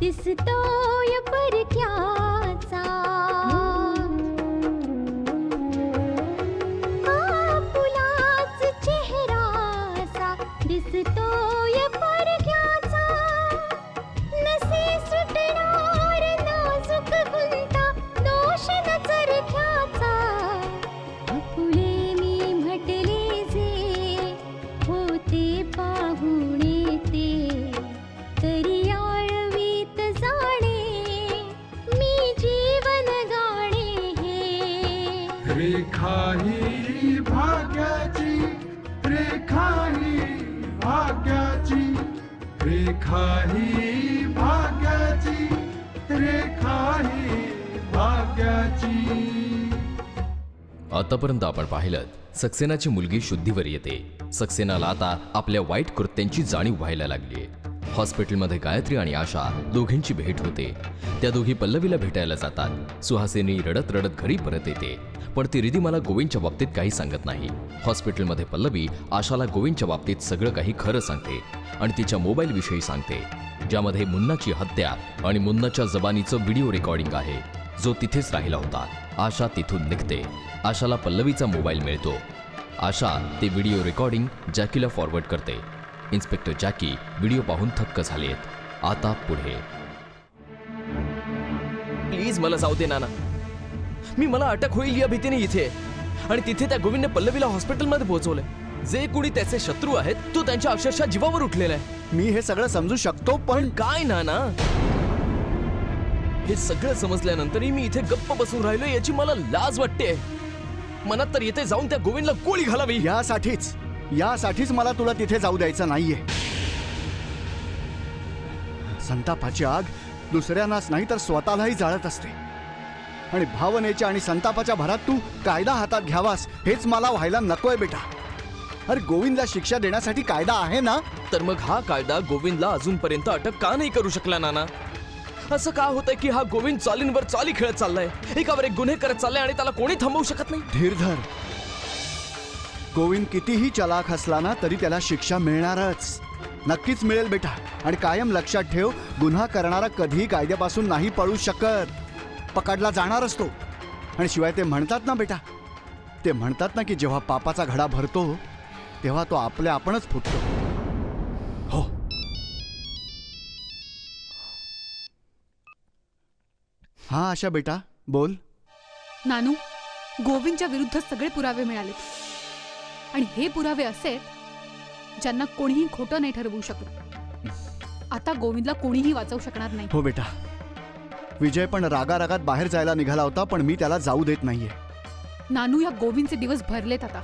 दिसतोय परक्याचा फुलाच चेहरासा दिसतोय परक्याचा नसे सुटणार नाजूक गुंता दोष न चरख्याचा फुले मी म्हटले जे होते पाहुणे ते तरी रेखा ही भाग्याची, रेखा ही भाग्याची, रेखा ही भाग्याची, रेखा ही भाग्याची. आतापर्यंत आपण पाहिलं सक्सेनाची मुलगी शुद्धीवर येते. सक्सेनाला आता आपल्या वाईट कृत्यांची जाणीव व्हायला लागली. हॉस्पिटलमध्ये गायत्री आणि आशा दोघींची भेट होते. त्या दोघी पल्लवीला भेटायला जातात. सुहासिनी रडत रडत घरी परत येते, पण ती रिधिमाला गोविंदच्या बाबतीत काही सांगत नाही. हॉस्पिटलमध्ये पल्लवी आशाला गोविंदच्या बाबतीत सगळं काही खरं सांगते आणि तिच्या मोबाईल विषयी सांगते, ज्यामध्ये मुन्नाची हत्या आणि मुन्नाच्या जबानीचं व्हिडिओ रेकॉर्डिंग आहे, जो तिथेच राहिला होता. आशा तिथून निघते. आशाला पल्लवीचा मोबाईल मिळतो. आशा ते व्हिडिओ रेकॉर्डिंग जॅकीला फॉरवर्ड करते. इन्स्पेक्टर जॅकी व्हिडिओ पाहून थक्क झालेत. आता पुढे. प्लीज मला जाऊ दे नाना. मला अटक होईल या भीतीने इथे, आणि तिथे त्या गोविंदने पल्लवीला हॉस्पिटलमध्ये पोहोचवलंय. जे कुणी त्याचे शत्रू आहेत तो त्यांच्या अक्षरशः जीवावर उठलेला आहे. मी हे सगळं समजू शकतो, पण काय नाना, हे सगळं समजल्यानंतरही मी इथे गप्प बसून राहिलो याची मला लाज वाटते. मनात तर येते जाऊन त्या गोविंदला गोळी घालावी. यासाठीच मला तुला तिथे जाऊ द्यायचं नाहीये. संतापाची आग दुसऱ्यांनाच नाही तर स्वतःलाही जाळत असते, आणि भावनेच्या आणि संतापाच्या भरात तू कायदा हातात घ्यावास हेच मला व्हायला नकोय बेटा. अरे गोविंदला शिक्षा देण्यासाठी कायदा आहे ना. तर मग हा कायदा गोविंदला अजूनपर्यंत अटक का नाही करू शकला नाना? असं का होतंय की हा गोविंद चालींवर चाली खेळत चाललाय, एकावर एक गुन्हे करत चाललाय आणि त्याला कोणी थांबवू शकत नाही? धीर धर. गोविंद कितीही चलाख असला ना तरी त्याला शिक्षा मिळणारच, नक्कीच मिळेल बेटा. आणि कायम लक्षात ठेव, गुन्हा करणारा कधीही कायद्यापासून नाही पळू शकत, पकडला जाणारच तो. आणि शिवाय ते म्हणतात ना बेटा, ते म्हणतात ना की जेव्हा पापाचा घडा भरतो तेव्हा तो आपल्या आपणच फुटतो. हो. हा आशा बेटा बोल. नानू, गोविंदच्या विरुद्ध सगळे पुरावे मिळाले, आणि हे पुरावे असे ज्यांना कोणीही खोटं नाही ठरवू शकत. आता गोविंदला कोणीही वाचवू शकणार नाही. हो बेटा, विजय पण रागारागात बाहेर जायला निघाला होता, पण मी त्याला जाऊ देत नाहीये. नानू, या गोविंदचे दिवस भरलेत आता.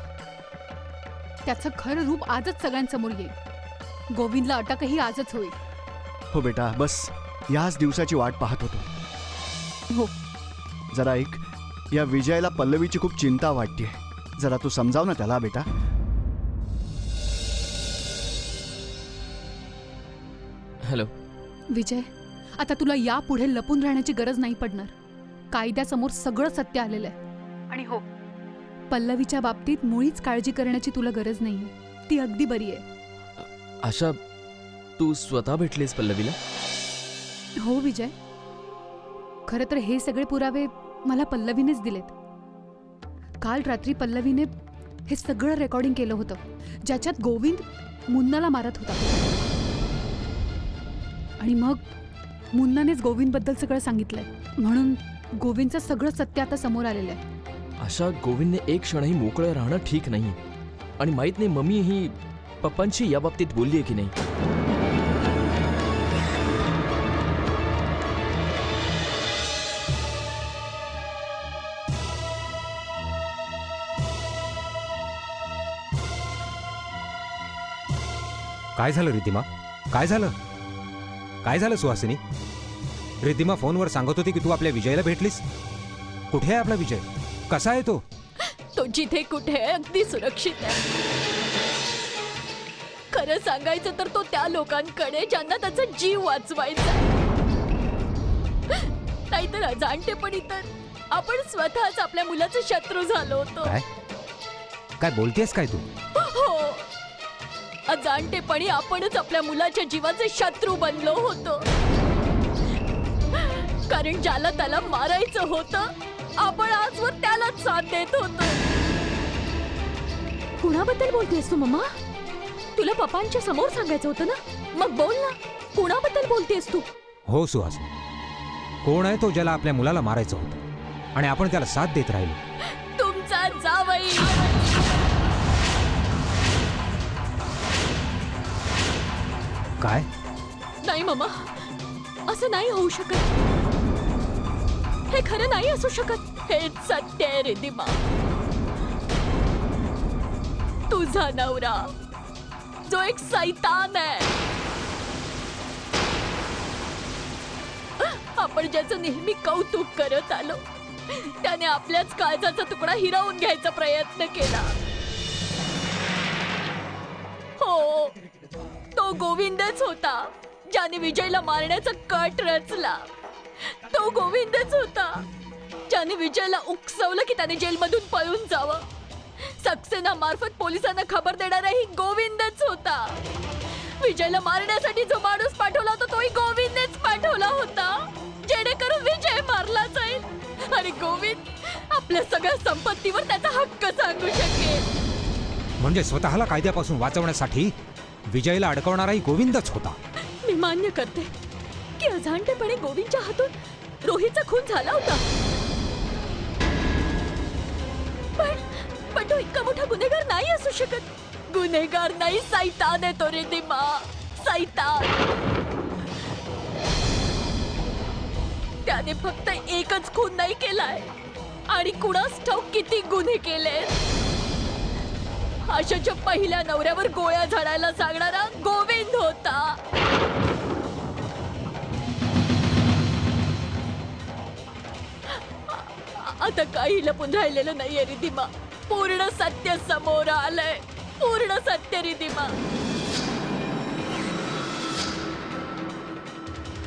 त्याचं खरं रूप आजच सगळ्यांसमोर येईल. गोविंदला अटकही आजच होईल. हो बेटा, बस याच दिवसाची वाट पाहत होतो. हो. जरा एक, या विजयाला पल्लवीची खूप चिंता वाटते. जरा तू समजाव ना त्याला बेटा. हॅलो विजय, आता तुला यापुढे लपून राहण्याची गरज नाही पडणार. कायद्यासमोर सगळं सत्य आलेलं आहे. आणि हो, पल्लवीच्या बाबतीत मुळीच काळजी करण्याची तुला गरज नाहीये. ती अगदी बरी आहे. आशा, तू स्वतः भेटलीस पल्लवीला? हो विजय, खरं तर हे सगळे पुरावे मला पल्लवीनेच दिलेत. काल रात्री पल्लवीने हे सगळं रेकॉर्डिंग केलं होतं, ज्याच्यात गोविंद मुन्नाला मारत होता. आणि मग मुन्नानेच गोविंदबद्दल सगळं सांगितलंय, म्हणून गोविंदचं सगळं सत्य आता समोर आलेलं आहे. आशा, गोविंदने एक क्षणही मोकळं राहणं ठीक नाही. आणि माहित नाही मम्मी ही पप्पांशी या बाबतीत बोलली आहे की नाही. काय झालं रिद्धिमा? काय झालं? काय झालं सुहासिनी? रिद्धिमा फोनवर सांगत होती की तू आपल्या विजयला भेटलीस. कुठे आहे आपला विजय? कसा आहे तो? तो जिथे कुठे आहे अगदी सुरक्षित आहे. खरं सांगायचं तर तो त्या लोकांकडे ज्यांना त्याचा जीव वाचवायचा आहे. नाहीतर अजाणतेपणी तर आपण स्वतःच आपल्या मुलाचे शत्रू झालो होतो. काय काय बोलतेस काय तू? हो, अजाणतेपणी आपणच आपल्या मुलाच्या जीवाचे शत्रू बनलो होतो. कारण ज्याला त्याला मारायचं होतं आपण आजवर त्यालाच साथ देत होतो. कुणाबद्दल बोलतेस तू मम्मा? तुला पप्पांच्या समोर सांगायचं होतं ना, मग बोल ना, कुणाबद्दल बोलतेस तू? हो सुहासिनी, कोण आहे तो ज्याला आपल्या मुलाला मारायचं होतं आणि आपण त्याला साथ देत राहिलो? तुमचा जावई. काय? नाही मम्मा, असं नाही होऊ शकत. हे खरं नाही असू शकत. हेच सत्य आहे रिद्धिमा. तुझा नवरा जो एक सैतान आहे, आपण ज्याचं नेहमी कौतुक करत आलो, त्याने आपल्याच काळजाचा तुकडा हिरावून घ्यायचा प्रयत्न केला. हो, तो गोविंदच होता ज्याने विजयला मारण्याचा कट रचला. तो गोविंदच होता ज्याने विजयला उकसवलं की त्याने जेलमधून पळून जावं. सक्सेना मार्फत पोलिसांना खबर देणाराही गोविंदच होता. विजयला मारण्यासाठी जो माणूस पाठवला होता तोही गोविंदच पाठवला होता, जेणेकरून विजय मारला जाईल आणि गोविंद आपल्या सगळ्या संपत्तीवर त्याचा हक्क सांगू शकेल. म्हणजे स्वतःला कायद्यापासून वाचवण्यासाठी विजयला अडकवणाराही गोविंदच होता. मी मान्य करते की अजाणतेपणे गोविंदच्या हातून रोहितचा खून झाला होता, पण तो इतका मोठा गुन्हेगार नाही असू शकत. गुन्हेगार नाही, सैतान आहे तो रिद्धिमा, सैतान. त्याने फक्त एकच खून नाही केलाय आणि कुणास ठाऊक किती गुन्हे केले. आशाच्या पहिल्या नवऱ्यावर गोळ्या झाडायला सांगणारा गोविंद होता. आता काही लपून राहिलेलं नाहीये रिद्धिमा. पूर्ण सत्य समोर आलंय, पूर्ण सत्य रिद्धिमा.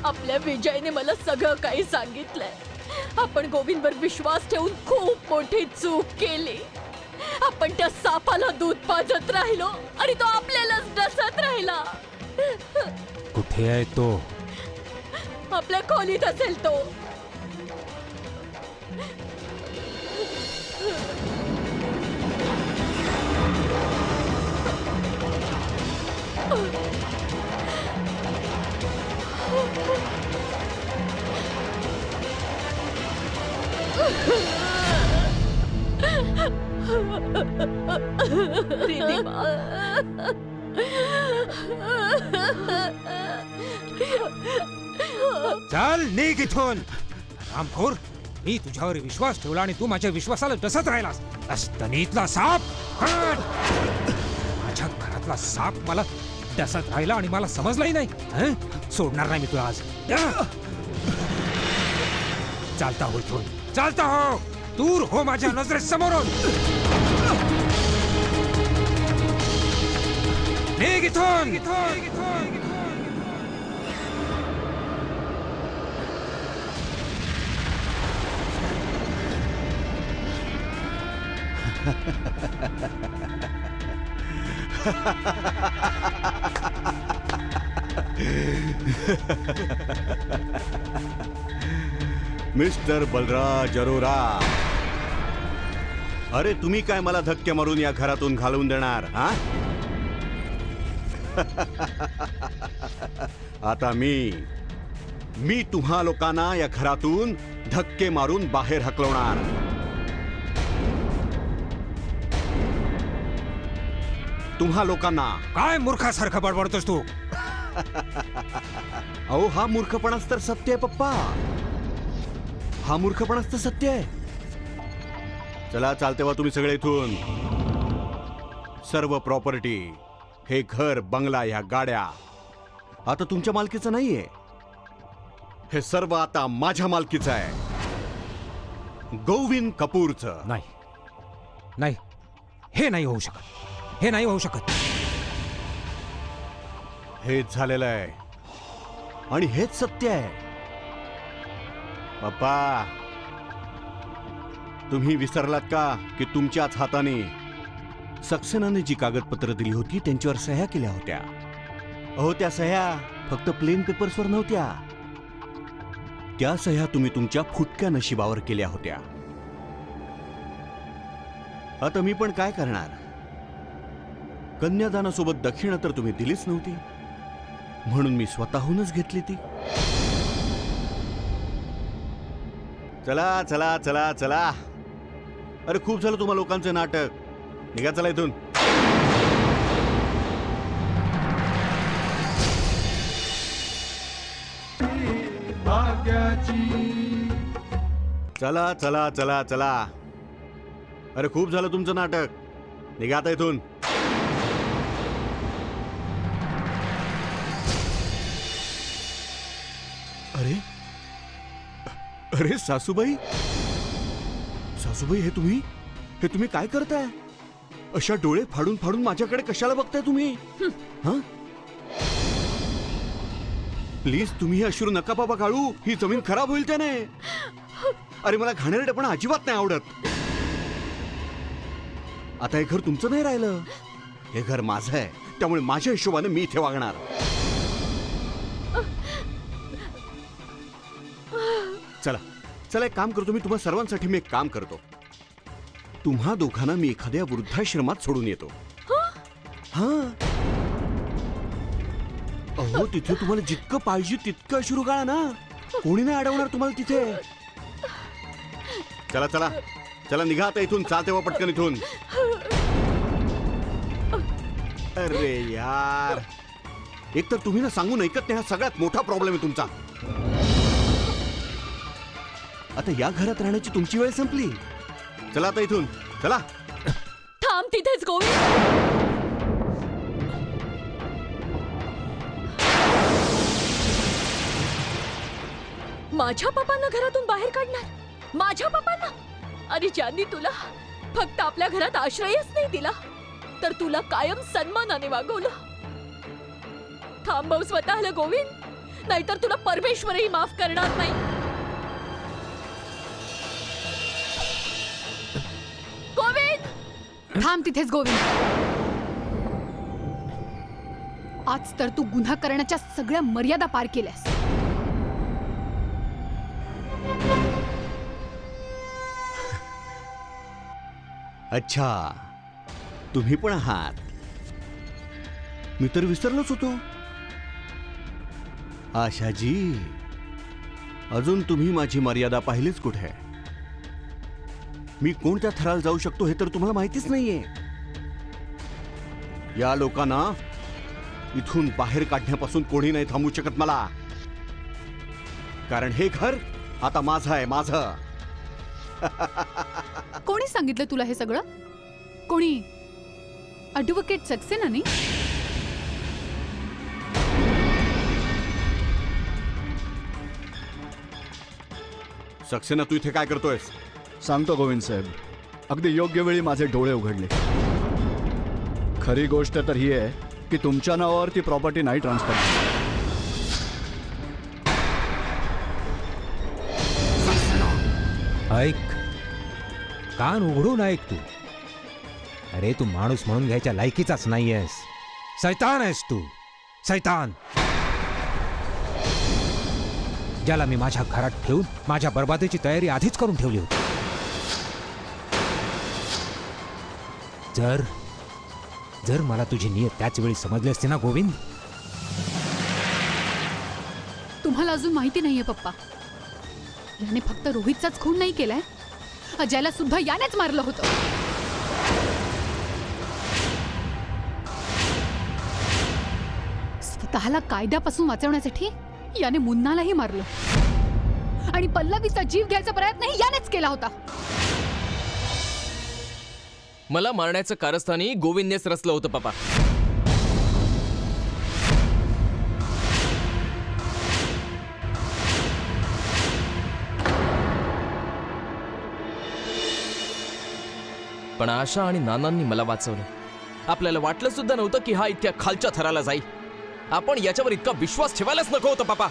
आपल्या विजयने मला सगळं काही सांगितलंय. आपण गोविंदवर विश्वास ठेवून खूप मोठी चूक केली. आपण त्या सापाला दूध पाजत राहिलो आणि तो आपल्यालाच डसत राहिला. कुठे आहे तो? आपल्या खोलीत असेल तो. चल निघ इथून रामखोर. मी तुझ्यावर विश्वास ठेवला आणि तू माझ्या विश्वासाला डसत राहिलास. अस्तनीतला साप. माझ्या घरातला साप मला डसत राहिला आणि मला समजलंही नाही. सोडणार नाही मी तुला आज. चालता हो इथून, चालता हो, दूर हो माझ्या नजरेसमोरून. निघ इथून. मिस्टर बलराज अरोरा, अरे तुम्ही काय मला धक्के मारून या घरातून घालवून देणार? हा आता मी तुम्हा लोकांना या घरातून धक्के मारून बाहेर हकलवणार. तुम्हा लोकांना. काय मूर्खासारखं बडबडतोस तू? अहो, हा मूर्खपणाच तर सत्य आहे पप्पा. हा मूर्खपणाच तर सत्य आहे. चला, चालते वा तुम्ही सगळे इथून. सर्व प्रॉपर्टी, हे घर, बंगला, ह्या गाड्या आता तुमच्या मालकीचं नाहीये. हे सर्व आता माझ्या मालकीचं आहे, गोविंद कपूरचं. नाही नाही, हे नाही होऊ शकत. हे नाही होऊ शकत. हेच झालेलं आहे आणि हेच सत्य आहे. पप्पा, तुम्ही विसरलात का की तुमच्याच हाताने सक्सेनाने जी कागदपत्र दिली होती त्यांच्यावर सह्या केल्या होत्या. अहो, त्या सह्या फक्त प्लेन पेपर्सवर नव्हत्या. त्या सह्या तुम्ही तुमच्या फुटक्या नशिबावर केल्या होत्या. आता मी पण काय करणार? कन्यादानासोबत दक्षिणा तर तुम्ही दिलीच नव्हती, म्हणून मी स्वतःहूनच घेतली ती. चला चला चला चला. अरे, खूप झालं तुम्हा लोकांचं नाटक. निघा, चला इथून. भाग्याची. चला चला चला चला. अरे, खूप झालं तुमचं नाटक. निघा आता इथून. अरे अरे, सासूबाई, सासूबाई, हे तुम्ही काय करताय? अशा डोळे फाडून फाडून माझ्याकडे कशाला बघताय तुम्ही? हा, प्लीज तुम्ही हे अश्रू नका बाबा गाळू. ही जमीन खराब होईल त्याने. अरे, मला घाणेरडेपणा अजिबात नाही आवडत. आता हे घर तुमचं नाही राहिलं, हे घर माझं आहे. त्यामुळे माझ्या हिशोबाने मी इथे वागणार. चला चला, एक काम करतो मी. तुम्हा सर्वांसाठी मी एक काम करतो. तुम्हा दोघांना मी एखाद्या वृद्धाश्रमात सोडून येतो. हा, अहो, तिथे तुम्हाला जितकं पाहिजे तितकं अश्रू गाळा ना. कोणी नाही अडवणार तुम्हाला तिथे. चला चला चला, निघा आता इथून. चालते वा पटकन इथून. अरे यार, एक तर तुम्ही ना सांगून ऐकत नाही. हा सगळ्यात मोठा प्रॉब्लेम आहे तुमचा. आता या घरात राहण्याची तुमची वेळ संपली. चला आता इथून, चला. थांब तिथेच गोविंद. माझ्या पप्पांना घरातून बाहेर काढणार? माझ्या पप्पांना? अरे, ज्यांनी तुला फक्त आपल्या घरात आश्रयच नाही दिला, तर तुला कायम सन्मानाने वागवलं. थांबव स्वतःला गोविंद, नाहीतर तुला परमेश्वरही माफ करणार नाही. गोविंद, थांब तिथेच गोविंद. आज तर तू गुन्हा करण्याच्या सगळ्या मर्यादा पार केल्यास. अच्छा, तुम्ही पण आहात. मी तर विसरलोच होतो. आशाजी, अजून तुम्ही माझी मर्यादा पाहिलीच कुठे? मी कोणत्या थराला जाऊ शकतो हे तर तुम्हाला माहितीच नाहीये. या लोकांना इथून बाहेर काढण्यापासून कोणी नाही थांबू शकत मला. कारण हे घर आता माझं आहे, माझं. कोणी सांगितलं तुला हे सगळं? कोणी? ॲडव्होकेट सक्सेना नाही? सक्सेना, तू इथे काय करतोयस? सांगतो गोविंद साहेब. अगदी योग्य वेळी माझे डोळे उघडले. खरी गोष्ट तर ही आहे की तुमच्या नावावर ती प्रॉपर्टी नाही ट्रान्सफर. ऐक, कान उघडून ऐक तू. अरे, तू माणूस म्हणून घ्यायच्या लायकीचाच नाहीयेस. सैतान आहेस तू, सैतान. ज्याला मी माझ्या घरात ठेवून माझ्या बर्बादीची तयारी आधीच करून ठेवली होती. जर मला तुझी नियत त्याच वेळी समजली असती ना गोविंद. तू तुम्हाला अजून माहिती नाहीये पप्पा, याने फक्त रोहितचाच खून नाही केलाय, अजयला सुद्धा यानेच मारलं होतं. स्वतःला कायद्यापासून वाचवण्यासाठी याने मुन्नालाही मारलं आणि पल्लवीचा जीव घ्यायचा प्रयत्नही यानेच केला होता. मला मारण्याचं कारस्थानी गोविंदनेच रचलं होतं पापा. पण आशा आणि नानांनी मला वाचवलं. आपल्याला वाटलं सुद्धा नव्हतं की हा इतक्या खालच्या थराला जाईल. आपण याच्यावर इतका विश्वास ठेवायलाच नको होतं पापा.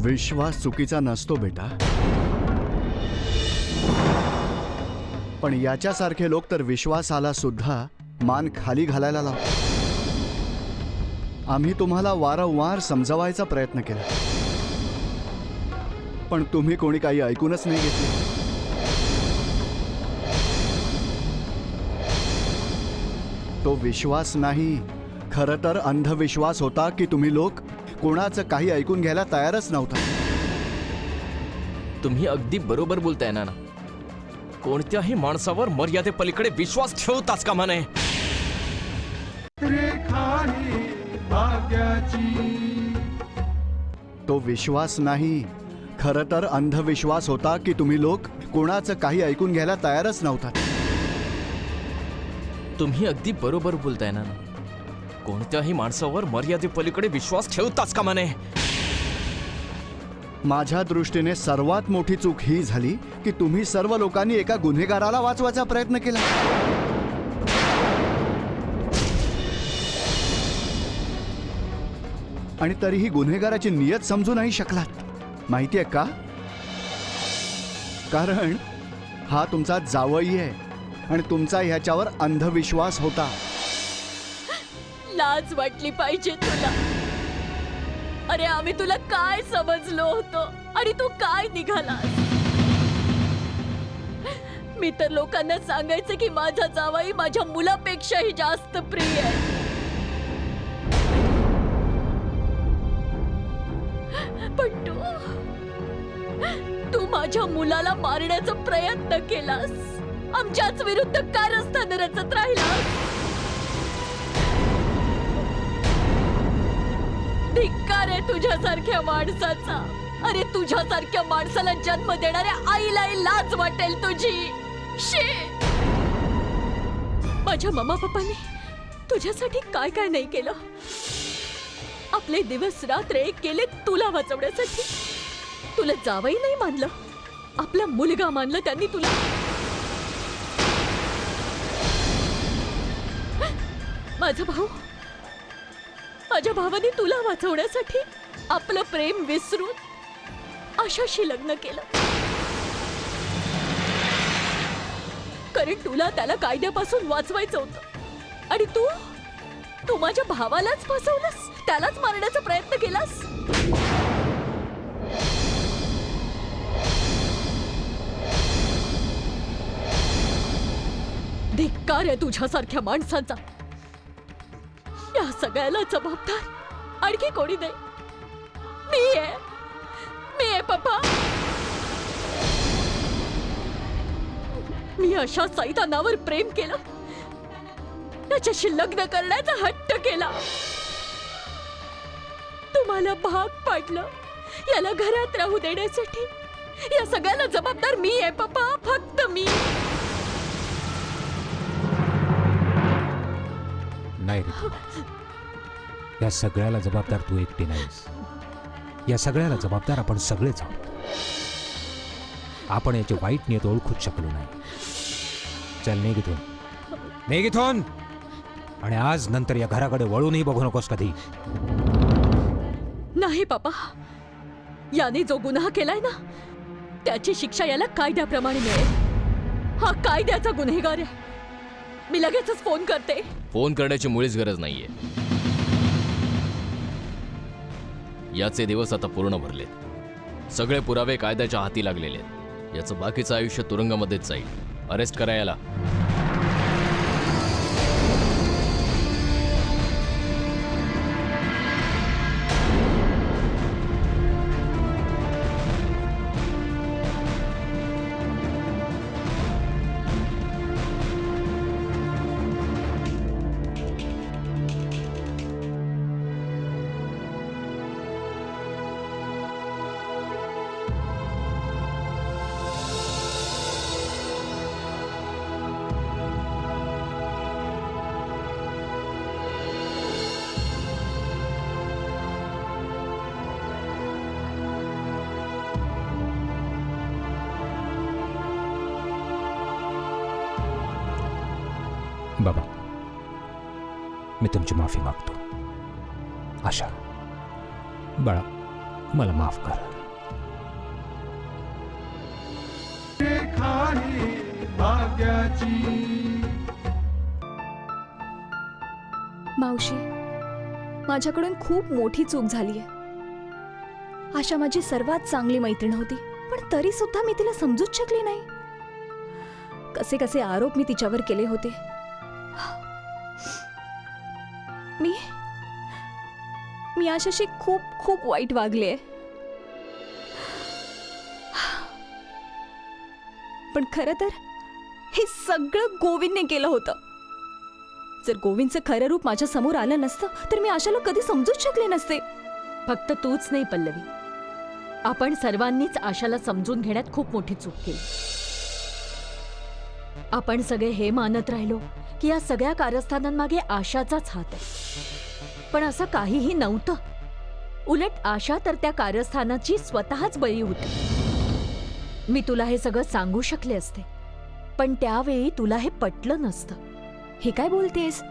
विश्वास चुकीचा नसतो बेटा, पण याच्यासारखे लोक तर विश्वासाला सुद्धा मान खाली घालायला लावतात. आम्ही तुम्हाला वारंवार समजवायचा प्रयत्न केला, पण तुम्ही कोणी काही ऐकूनच नाही घेतले. तो विश्वास नाही, खरं तर अंधविश्वास होता की तुम्ही लोक कोणाचं काही ऐकून घ्यायला तयारच नव्हता. तुम्ही अगदी बरोबर बोलताय ना. कोणत्याही माणसावर मर्यादेपलीकडे विश्वास ठेवताच कामा नये. रेखा ही भाग्याची. तो विश्वास नाही, खरं तर अंधविश्वास होता की तुम्ही लोक कोणाचं काही ऐकून घ्यायला तयारच नव्हता. तुम्ही अगदी बरोबर बोलताय ना. कोणत्याही माणसावर मर्यादेपलीकडे विश्वास ठेवताच कामा नये. माझ्या दृष्टीने सर्वात मोठी चूक ही झाली की तुम्ही सर्व लोकांनी एका गुन्हेगाराला वाचवायचा प्रयत्न केला. आणि तरीही गुन्हेगाराची नियत समजू नाही शकलात. माहितीये का? कारण हा तुमचा जावई आहे आणि तुमचा ह्याच्यावर अंधविश्वास होता. लाज वाटली पाहिजे तुला. अरे आम्ही तुला काय समजलो होतो आणि तू काय निघालास. मी तर लोकांना सांगायचं की माझा जावई माझ्या मुलापेक्षाही जास्त प्रिय आहे. पण तू माझ्या मुलाला मारण्याचा प्रयत्न केलास. आमच्याच विरुद्ध कारस्थान रचत राहिलास. धिक्कार आहे तुझ्यासारख्या माणसाचा. अरे तुझ्यासारख्या माणसाला जन्म देणाऱ्या आईलाही लाज वाटेल तुझी. शी. माझ्या मम्मा पप्पांनी तुझ्यासाठी काय काय नाही केलं. आपले दिवस रात्र एक केले तुला वाचवण्यासाठी. तुला जावई नाही मानलं, आपला मुलगा मानलं त्यांनी तुला. माझ्या भावाने तुला वाचवण्यासाठी आपलं प्रेम विसरून आशाशी लग्न केलं. कारण तुला त्याला कायद्यापासून वाचवायचं होतं आणि तू माझ्या भावालाच फसवलंस, त्यालाच मारण्याचा प्रयत्न केलास. धिक्कार आहे तुझ्यासारख्या माणसांचा. या सगळ्याला जबाबदार आणखी कोणी नाही. मी आहे पप्पा. मी अशा सैतानावर प्रेम केलं, त्याच्याशी लग्न करण्याचा हट्ट केला. तुम्हाला भाग पाडलं याला घरात राहू देण्यासाठी. या सगळ्याला जबाबदार मी आहे पप्पा, फक्त मी. नाही रे, या सगळ्याला जबाबदार तू एकटी नाहीस. या सगळ्याला जबाबदार आपण सगळेच आहोत. आपण याची वाईट नियत ओळखूच शकलो नाही. चल निघ इथून. आणि आज नंतर या घराकडे वळूनही बघू नकोस कधी. नाही पापा, याने जो गुन्हा केलाय ना त्याची शिक्षा याला कायद्याप्रमाणे मिळेल. हा कायद्याचा गुन्हेगार आहे. मी लगेचच फोन करते. फोन करण्याची मुळीच गरज नाहीये. याचे दिवस आता पूर्ण भरलेत. सगळे पुरावे कायद्याच्या हाती लागलेले आहेत. याचं बाकीचं आयुष्य तुरुंगामध्येच जाईल. अरेस्ट करा याला. बाबा, मी तुमची माफी मागतो. आशा, बाळा, मला माफ कर. खाली भाग्याची मावशी, माझ्याकडून खूप मोठी चूक झाली आहे. आशा माझी सर्वात चांगली मैत्रीण होती, पण तरी सुद्धा मी तिला समजूच शकले नाही. कसे कसे आरोप मी तिच्यावर केले होते. मी आशाशी खूप खूप वाईट वागले. पण खरं तर हे सगळं गोविंदने केलं होतं. जर गोविंदचं खरं रूप माझ्या समोर आलं नसतं तर मी आशाला कधी समजूच शकले नसते. फक्त तूच नाही पल्लवी, आपण सर्वांनीच आशाला समजून घेण्यात खूप मोठी चूक केली. आपण सगळे हे मानत राहिलो की या सगळ्या कारस्थानांमागे आशाचाच हात आहे, पण असं काहीही नव्हतं. उलट आशा तर त्या कारस्थानाची स्वतःच बळी होती. मी तुला हे सगळं सांगू शकले असते, पण त्यावेळी तुला हे पटलं नसतं. हे काय बोलतेस?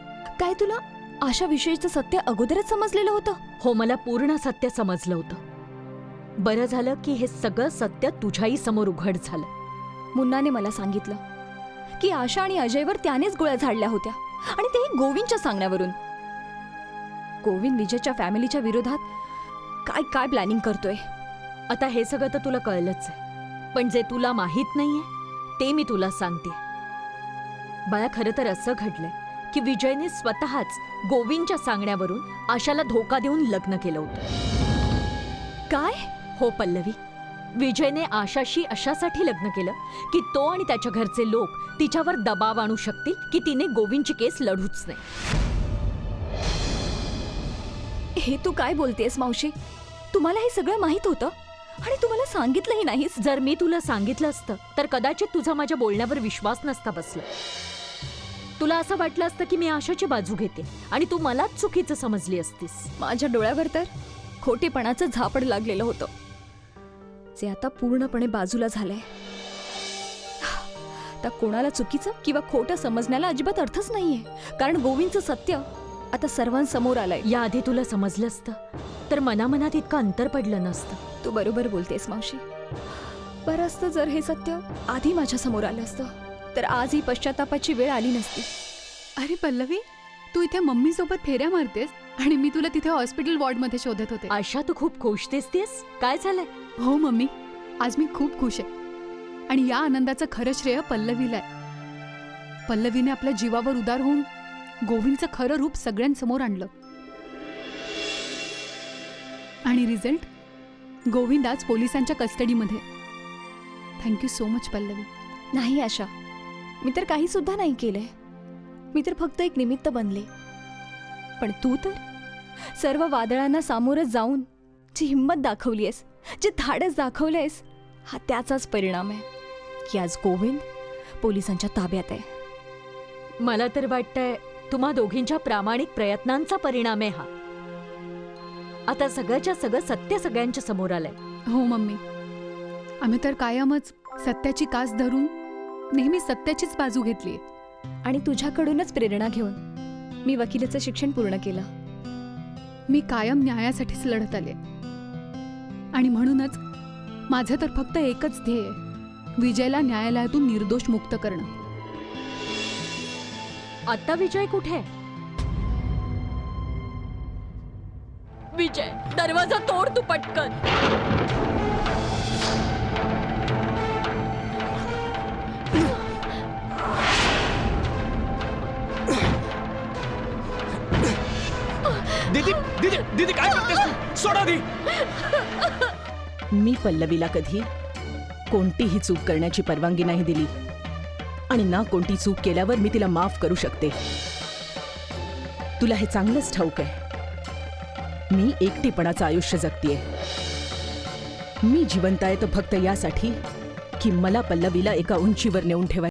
काय तुला आशाविषयीचं सत्य अगोदरच समजलेलं होतं? हो, मला पूर्ण सत्य समजलं होतं. बरं झालं की हे सगळं सत्य तुझ्याही समोर उघड झालं. मुन्नाने मला सांगितलं की आशा आणि अजयवर त्यानेच गोळ्या झाडल्या होत्या, आणि तेही गोविंदच्या सांगण्यावरून. गोविंद विजयच्या फॅमिलीच्या विरोधात काय काय प्लॅनिंग करतोय. आता हे सगळं तर तुला कळलंच आहे, पण जे तुला माहीत नाहीये ते मी तुला सांगते. बाळा, खरं तर असं घडलंय की विजयने स्वतःच गोविंदच्या सांगण्यावरून आशाला धोका देऊन लग्न केलं होतं. काय? हो पल्लवी, विजयने आशाशी अशासाठी लग्न केलं की तो आणि त्याच्या घरचे लोक तिच्यावर दबाव आणू शकतील की तिने गोविंदची केस लढूच नाही. हे तू काय बोलतेस मावशी? तुम्हाला हे सगळं माहित होतं आणि तुम्हाला सांगितलंही नाहीस? जर मी तुला सांगितलं असतं तर कदाचित तुझा माझ्या बोलण्यावर विश्वास नसता बसला. तुला असं वाटलं असतं की मी आशाची बाजू घेते आणि तू मलाच चुकीचं समजली असतीस. माझ्या डोळ्यावर तर खोटेपणाचं झापड लागलेलं होतं, जे आता पूर्णपणे बाजूला झालंय. आता कोणाला चुकीचं किंवा खोटं समजण्याला अजिबात अर्थच नाहीये, कारण गोविंदचं सत्य आता सर्वांसमोर आलंय. याआधी तुला समजलं असतं तर मनामनात इतकं अंतर पडलं नसतं. तू बरोबर बोलतेस मावशी. बरं असतं जर हे सत्य आधी माझ्या समोर आलं असतं, तर आज ही पश्चातापाची वेळ आली नसती. अरे पल्लवी, तू इथे मम्मी सोबत फेऱ्या मारतेस आणि मी तुला तिथे हॉस्पिटल वॉर्डमध्ये शोधत होते. आशा, तू खूप खुश दिसतेस. काय झालंय? हो मम्मी, आज मी खूप खुश आहे आणि या आनंदाचं खरं श्रेय पल्लवीला आहे. पल्लवीने आपल्या जीवावर उदार होऊन गोविंदचं खरं रूप सगळ्यांसमोर आणलं आणि रिझल्ट, गोविंद आज पोलिसांच्या कस्टडीमध्ये. Thank you so much Pallavi. नाही आशा, मी तर काही सुद्धा नाही केलंय. मी तर फक्त एक निमित्त बनले. पण तू तर सर्व वादळांना सामोरं जाऊन जी हिंमत दाखवलीयस, जे धाडस दाखवलंयस, हा त्याचाच परिणाम आहे की आज गोविंद पोलिसांच्या ताब्यात आहे. मला तर वाटतंय तुम्हा दोघींच्या प्रामाणिक प्रयत्नांचा परिणाम आहे हा. आता सगळ्याच्या सगळं सत्य सगळ्यांच्या समोर आलंय. हो मम्मी, आम्ही तर कायमच सत्याची कास धरून नेहमी सत्याचीच बाजू घेतली. आणि तुझ्याकडूनच प्रेरणा घेऊन मी वकिलीचं शिक्षण पूर्ण केलं. मी कायम न्यायासाठीच लढत आले आणि म्हणूनच माझं तर फक्त एकच ध्येय आहे, विजयला न्यायालयातून निर्दोष मुक्त करणं. आता विजय कुठे? विजय, दरवाजा तोड तू पटकन. दीदी दीदी दीदी काय करतेस तू? सोडा दी. मी पल्लवीला कधी कोणतीही चूक करण्याची परवानगी नाही दिली आणि ना कोणती चूक केल्यावर मी तिला माफ करू शकते. तुला हे चांगलंच ठाऊक आहे. मी एकटेपणाचं आयुष्य जगतीये. मी जिवंत आहे तो फक्त यासाठी की मला पल्लवीला एका उंचीवर नेऊन ठेवाय.